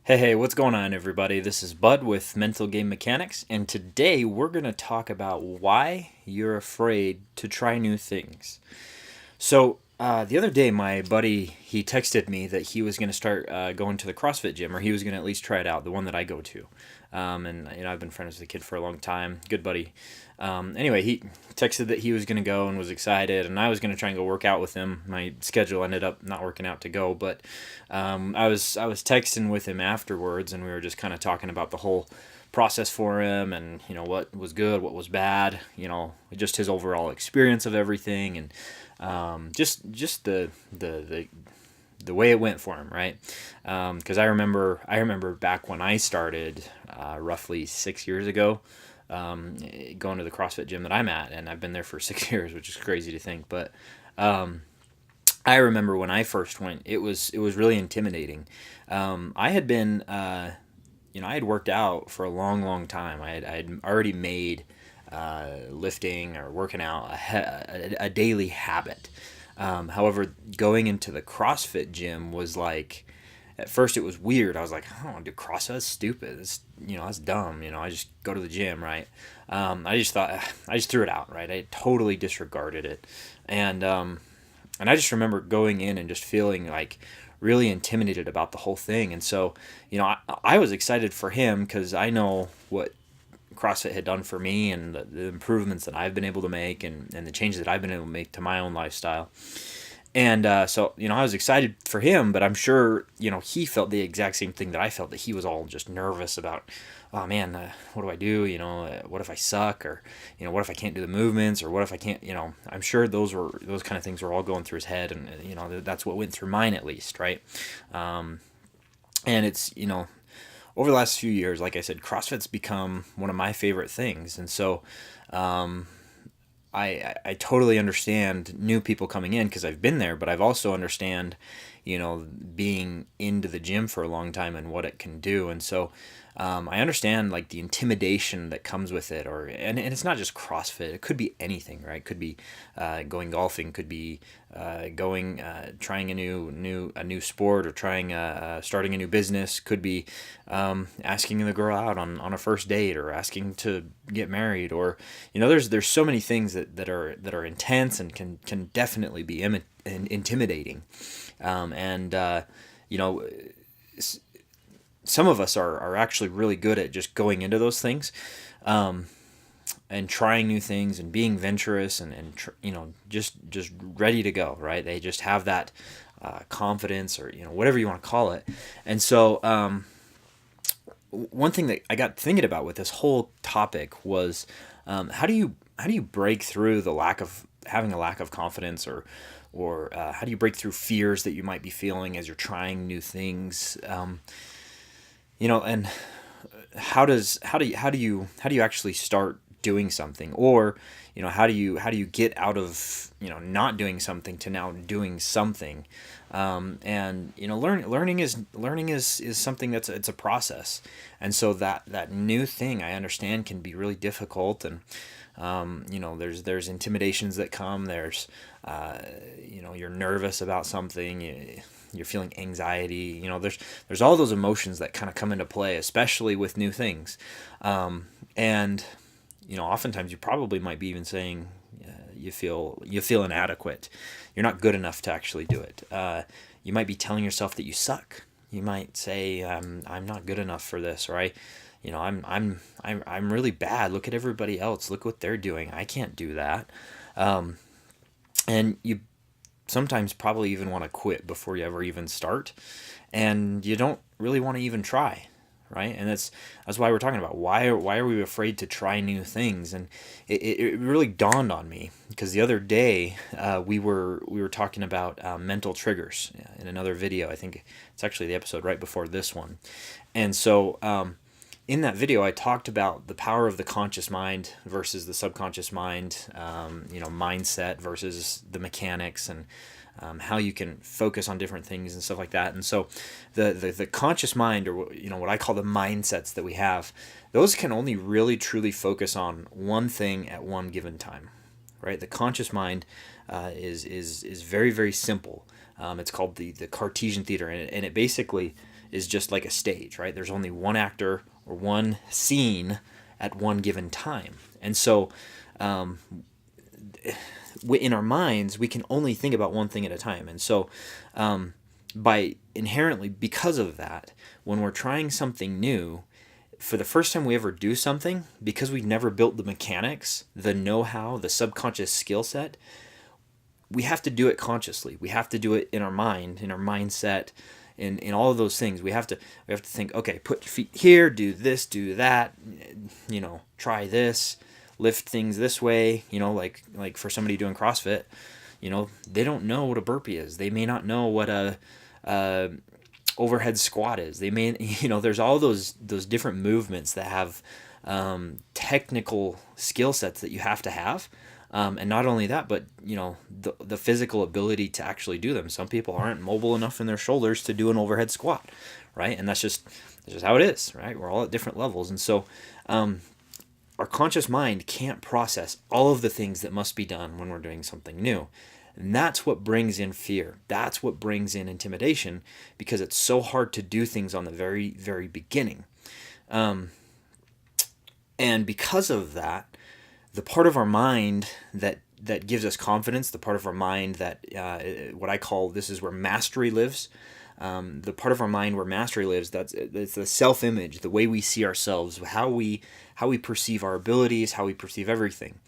Hey, what's going on, everybody? This is Bud with Mental Game Mechanics, and today we're going to talk about why you're afraid to try new things. The other day, my buddy, he texted me that he was going to start going to the CrossFit gym, or he was going to at least try it out, the one that I go to. I've been friends with the kid for a long time, good buddy. Anyway, he texted that he was going to go and was excited, and I was going to try and go work out with him. My schedule ended up not working out to go, but I was texting with him afterwards, and we were just kind of talking about the whole process for him, and what was good, what was bad, just his overall experience of everything, and just the way it went for him, right? Because I remember back when I started, roughly 6 years ago, going to the CrossFit gym that I'm at, and I've been there for 6 years, which is crazy to think. But I remember when I first went, it was really intimidating. I had been, I had worked out for a long, long time. I had already made lifting or working out a daily habit. However, going into the CrossFit gym was like, at first it was weird. I was like, I don't want to do CrossFit. That's stupid. That's dumb. I just go to the gym, right? I just thought, I just threw it out, right? I totally disregarded it. And I just remember going in and just feeling like really intimidated about the whole thing. And so, I was excited for him because I know what CrossFit had done for me and the improvements that I've been able to make and the changes that I've been able to make to my own lifestyle. And I was excited for him, but I'm sure, he felt the exact same thing that I felt, that he was all just nervous about, oh man, what do I do? What if I suck? Or, what if I can't do the movements? Or what if I can't, I'm sure those kind of things were all going through his head. And, that's what went through mine at least, right? And it's, over the last few years, like I said, CrossFit's become one of my favorite things. And so, I totally understand new people coming in because I've been there, but I've also understand, being into the gym for a long time and what it can do. And so I understand like the intimidation that comes with it, and it's not just CrossFit. It could be anything, right? It could be going golfing, could be going trying a new sport, or trying starting a new business. Could be asking the girl out on a first date, or asking to get married, or there's so many things that are intense and can definitely be intimidating. And some of us are actually really good at just going into those things, and trying new things and being venturous and just ready to go, right? They just have that confidence, or whatever you want to call it. And so one thing that I got thinking about with this whole topic was, how do you break through the lack of having a lack of confidence, or how do you break through fears that you might be feeling as you're trying new things? And how do you actually start doing something, or how do you get out of not doing something to now doing something? Learning is something it's a process. And so that new thing, I understand, can be really difficult. And there's intimidations that come. There's you're nervous about something. You're feeling anxiety. There's all those emotions that kind of come into play, especially with new things. And oftentimes you probably might be even saying you feel inadequate. You're not good enough to actually do it. You might be telling yourself that you suck. You might say, I'm not good enough for this, or I'm really bad. Look at everybody else. Look what they're doing. I can't do that. And you sometimes probably even want to quit before you ever even start, and you don't really want to even try, right? And that's why we're talking about why are we afraid to try new things. And it really dawned on me because the other day we were talking about mental triggers in another video. I think it's actually the episode right before this one. And so in that video, I talked about the power of the conscious mind versus the subconscious mind, mindset versus the mechanics, and how you can focus on different things and stuff like that. And so the conscious mind, or what I call the mindsets that we have, those can only really truly focus on one thing at one given time, right? The conscious mind is very, very simple. It's called the Cartesian theater, and it basically is just like a stage, right? There's only one actor or one scene at one given time. And so in our minds, we can only think about one thing at a time. And so because of that, when we're trying something new, for the first time we ever do something, because we've never built the mechanics, the know-how, the subconscious skill set, we have to do it consciously. We have to do it in our mind, in our mindset, in all of those things. We have to think, okay, put your feet here, do this, do that, try this, lift things this way, like for somebody doing CrossFit, they don't know what a burpee is. They may not know what a overhead squat is. They may, there's all those different movements that have technical skill sets that you have to have. And not only that, but the physical ability to actually do them. Some people aren't mobile enough in their shoulders to do an overhead squat, right? And that's just how it is, right? We're all at different levels, and so our conscious mind can't process all of the things that must be done when we're doing something new. And that's what brings in fear. That's what brings in intimidation, because it's so hard to do things on the very, very beginning. And because of that, the part of our mind that gives us confidence, the part of our mind that, what I call, this is where mastery lives. The part of our mind where mastery lives, it's the self-image, the way we see ourselves, how we perceive our abilities, how we perceive everything.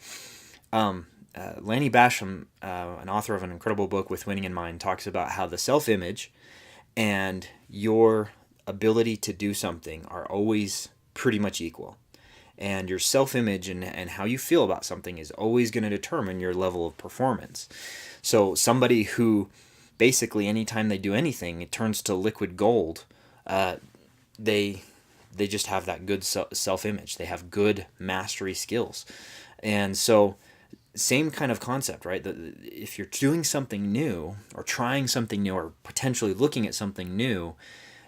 Lanny Basham, an author of an incredible book, With Winning in Mind, talks about how the self-image and your ability to do something are always pretty much equal. And your self-image and how you feel about something is always going to determine your level of performance. So somebody who basically anytime they do anything, it turns to liquid gold, they just have that good self-image. They have good mastery skills. And so same kind of concept, right? If you're doing something new or trying something new or potentially looking at something new,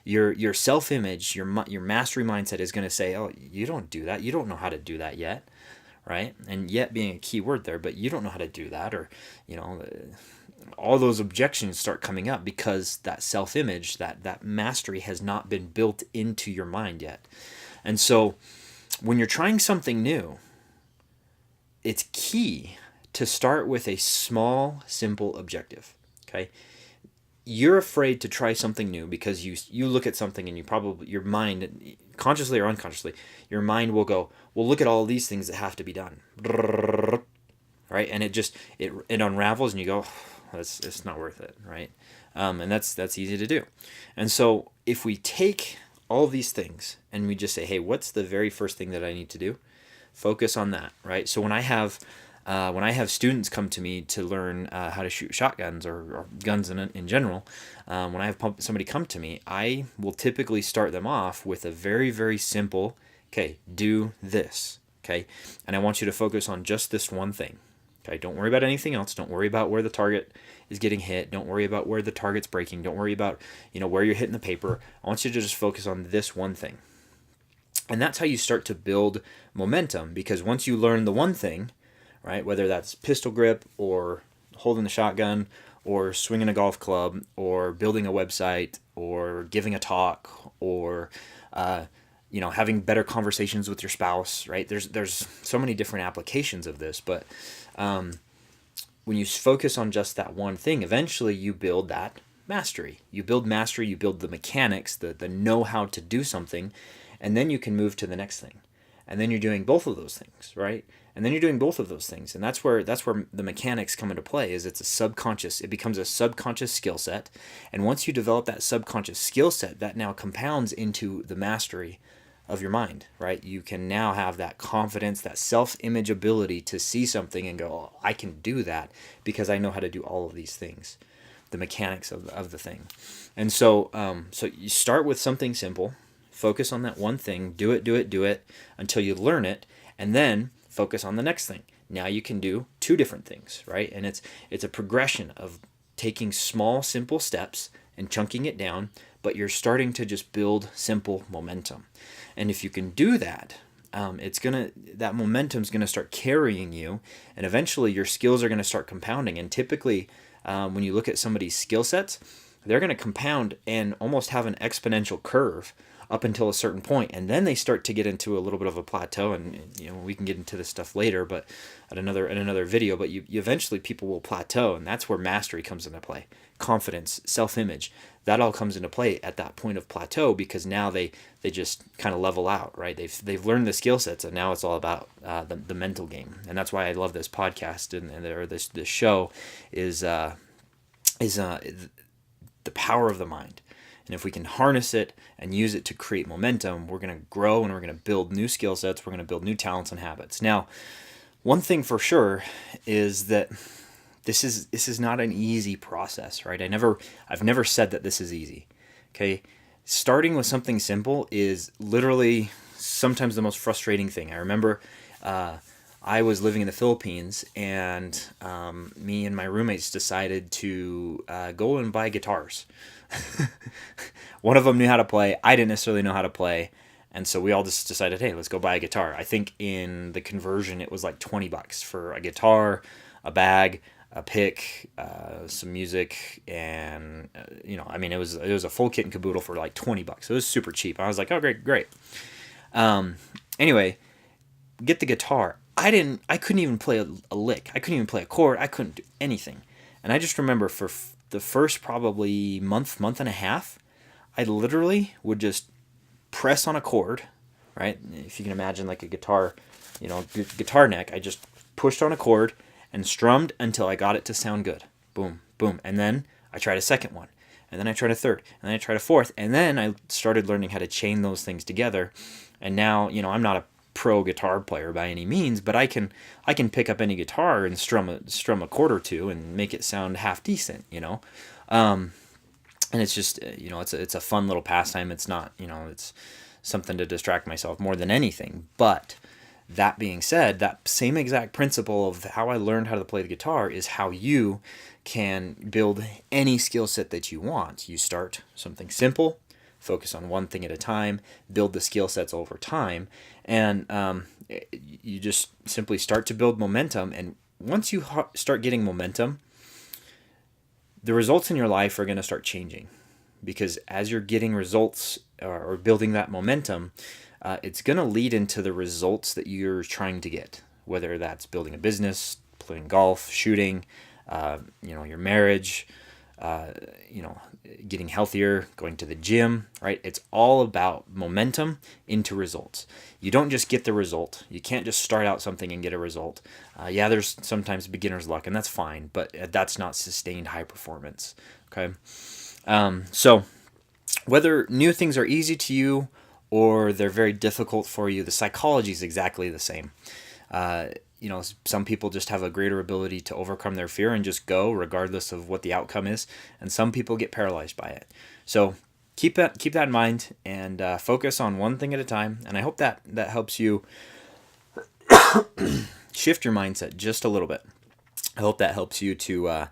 your self-image, your mastery mindset is going to say, oh, you don't do that. You don't know how to do that yet, right? And yet being a key word there, but you don't know how to do that, or, all those objections start coming up because that self-image, that mastery has not been built into your mind yet. And so when you're trying something new, it's key to start with a small, simple objective, okay? You're afraid to try something new because you look at something and your mind, consciously or unconsciously, your mind will go, well, look at all these things that have to be done, right? And it unravels and you go, it's not worth it, right? And that's easy to do. And so if we take all these things and we just say, hey, what's the very first thing that I need to do? Focus on that, right? So when I have students come to me to learn how to shoot shotguns or guns in general, when I have somebody come to me, I will typically start them off with a very, very simple, okay, do this, okay? And I want you to focus on just this one thing, okay? Don't worry about anything else. Don't worry about where the target is getting hit. Don't worry about where the target's breaking. Don't worry about, where you're hitting the paper. I want you to just focus on this one thing. And that's how you start to build momentum, because once you learn the one thing, right, whether that's pistol grip or holding the shotgun or swinging a golf club or building a website or giving a talk or having better conversations with your spouse, right? There's so many different applications of this, but when you focus on just that one thing, eventually you build that mastery. You build mastery, you build the mechanics, the know-how to do something, and then you can move to the next thing. And then you're doing both of those things, right? And then you're doing both of those things. And that's where the mechanics come into play, is it becomes a subconscious skill set. And once you develop that subconscious skill set, that now compounds into the mastery of your mind, right? You can now have that confidence, that self-image ability to see something and go, oh, I can do that because I know how to do all of these things, the mechanics of the thing. And so you start with something simple, focus on that one thing, do it until you learn it, and then focus on the next thing. Now you can do two different things, right? And it's a progression of taking small, simple steps and chunking it down, but you're starting to just build simple momentum. And if you can do that, that momentum's gonna start carrying you, and eventually your skills are gonna start compounding. And typically, when you look at somebody's skill sets, they're going to compound and almost have an exponential curve up until a certain point, and then they start to get into a little bit of a plateau. And we can get into this stuff later, but in another video. But you eventually, people will plateau, and that's where mastery comes into play. Confidence, self-image, that all comes into play at that point of plateau, because now they just kind of level out, right? They've learned the skill sets, and now it's all about the mental game. And that's why I love this podcast or this show is the power of the mind. And if we can harness it and use it to create momentum, we're going to grow, and we're going to build new skill sets. We're going to build new talents and habits. Now, one thing for sure is that this is not an easy process, right? I've never said that this is easy. Okay? Starting with something simple is literally sometimes the most frustrating thing. I remember I was living in the Philippines, and me and my roommates decided to go and buy guitars. One of them knew how to play. I didn't necessarily know how to play. And so we all just decided, hey, let's go buy a guitar. I think in the conversion, it was like $20 for a guitar, a bag, a pick, some music, and it was a full kit and caboodle for like $20. It was super cheap. I was like, oh, great. Anyway, get the guitar. I couldn't even play a lick. I couldn't even play a chord. I couldn't do anything. And I just remember for the first probably month and a half, I literally would just press on a chord, right? If you can imagine like a guitar, guitar neck, I just pushed on a chord and strummed until I got it to sound good. Boom, boom. And then I tried a second one. And then I tried a third. And then I tried a fourth. And then I started learning how to chain those things together. And now, I'm not a pro guitar player by any means, but I can pick up any guitar and strum a chord or two and make it sound half decent, and it's just it's a fun little pastime. It's not it's something to distract myself more than anything. But that being said, that same exact principle of how I learned how to play the guitar is how you can build any skill set that you want. You start something simple, focus on one thing at a time, build the skill sets over time, and you just simply start to build momentum. And once you start getting momentum, the results in your life are going to start changing, because as you're getting results or building that momentum, it's going to lead into the results that you're trying to get, whether that's building a business, playing golf, shooting, your marriage, getting healthier, going to the gym, right? It's all about momentum into results. You don't just get the result. You can't just start out something and get a result. There's sometimes beginner's luck, and that's fine, but that's not sustained high performance, okay? So whether new things are easy to you or they're very difficult for you, the psychology is exactly the same. Some people just have a greater ability to overcome their fear and just go regardless of what the outcome is, and some people get paralyzed by it. So keep that in mind, and focus on one thing at a time. And I hope that helps you shift your mindset just a little bit. I hope that helps you to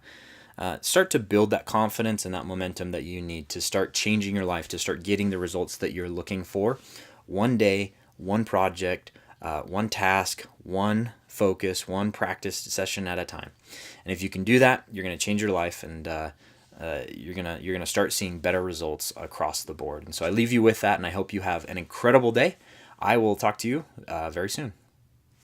start to build that confidence and that momentum that you need to start changing your life, to start getting the results that you're looking for. One day, one project, one task, one focus, one practice session at a time. And if you can do that, you're going to change your life, and you're gonna start seeing better results across the board. And so I leave you with that, and I hope you have an incredible day. I will talk to you very soon.